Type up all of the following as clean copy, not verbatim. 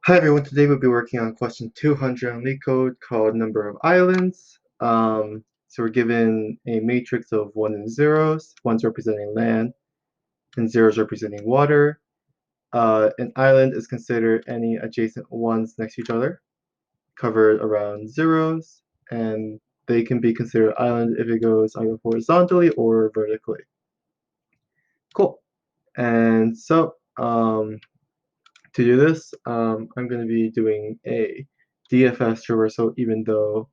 Hi everyone, today we'll be working on question 200 on LeetCode called number of islands. So we're given a matrix of 1 and zeros, 1's representing land and 0's representing water. An island is considered any adjacent ones next to each other, covered around zeros, and they can be considered island if it goes either horizontally or vertically. Cool. And so, to do this, I'm going to be doing a DFS traversal, even though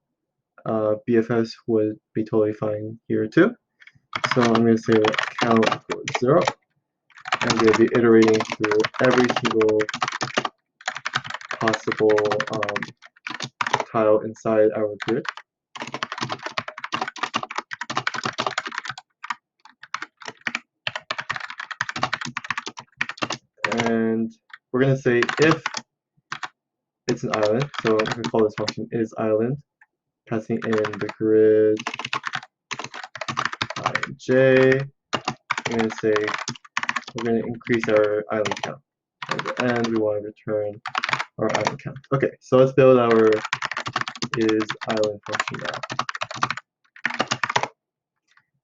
BFS would be totally fine here too. So I'm going to say that count equals 0. I'm going to be iterating through every single possible tile inside our grid. And we're going to say if it's an island, so I'm going to call this function isIsland, passing in the grid I and j. I'm going to say we're going to increase our island count. At the end, we want to return our island count. Okay, so let's build our isIsland function now.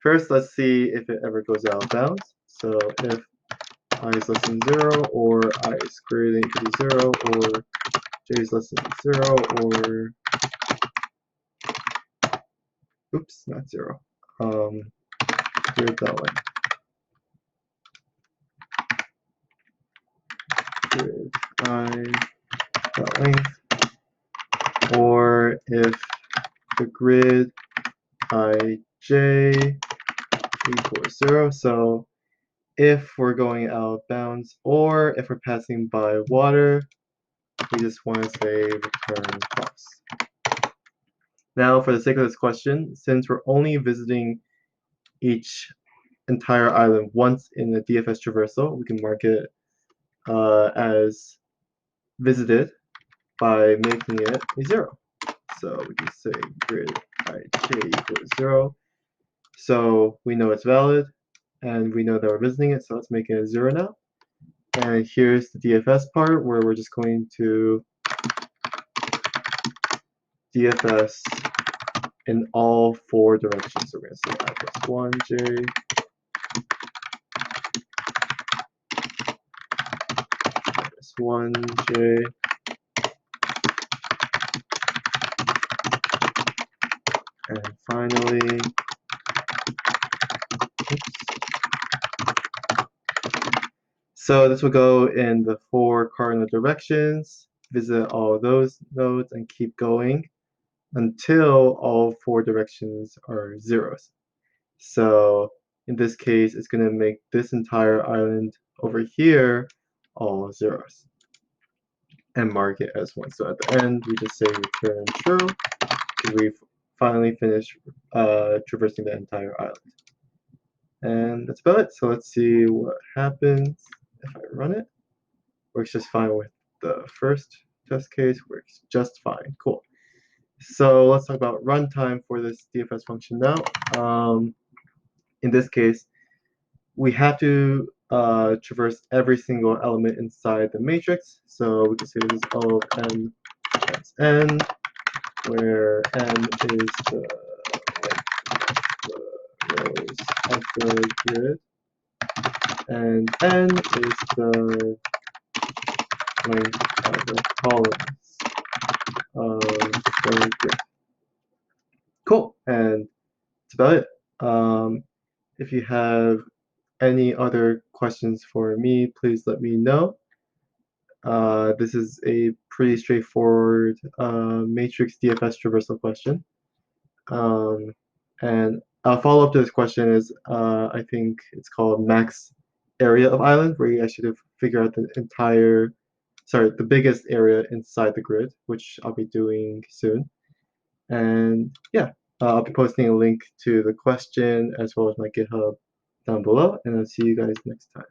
First, let's see if it ever goes out of bounds. So if I is less than 0, or I is greater than equal to 0, or j is less than 0, or oops, not 0. Grid dot length. Grid I dot length. Or if the grid ij equals 0. So if we're going out of bounds or if we're passing by water, we just want to say return false. Now, for the sake of this question, since we're only visiting each entire island once in the DFS traversal, we can mark it as visited by making it a 0. So we can say grid ij equals 0. So we know it's valid, and we know that we're visiting it, so let's make it a 0 now. And here's the DFS part where we're just going to DFS in all 4 directions. So we're going to say I plus 1, j, minus 1, j, and finally, oops. So this will go in the 4 cardinal directions, visit all those nodes, and keep going until all 4 directions are zeros. So in this case, it's going to make this entire island over here all zeros and mark it as 1. So at the end, we just say return true. We've finally finished traversing the entire island. And that's about it. So let's see what happens if I run it. Works just fine with the first test case. Works just fine. Cool. So let's talk about runtime for this DFS function now. In this case, we have to traverse every single element inside the matrix. So we can say this is O of n times n, where n is the rows of the grid, and n is the length of the columns of the grid. Cool, and that's about it. If you have any other questions for me, please let me know. This is a pretty straightforward matrix DFS traversal question. And a follow-up to this question is, I think it's called max area of island, where you actually figure out the biggest area inside the grid, which I'll be doing soon. And yeah, I'll be posting a link to the question as well as my GitHub down below, and I'll see you guys next time.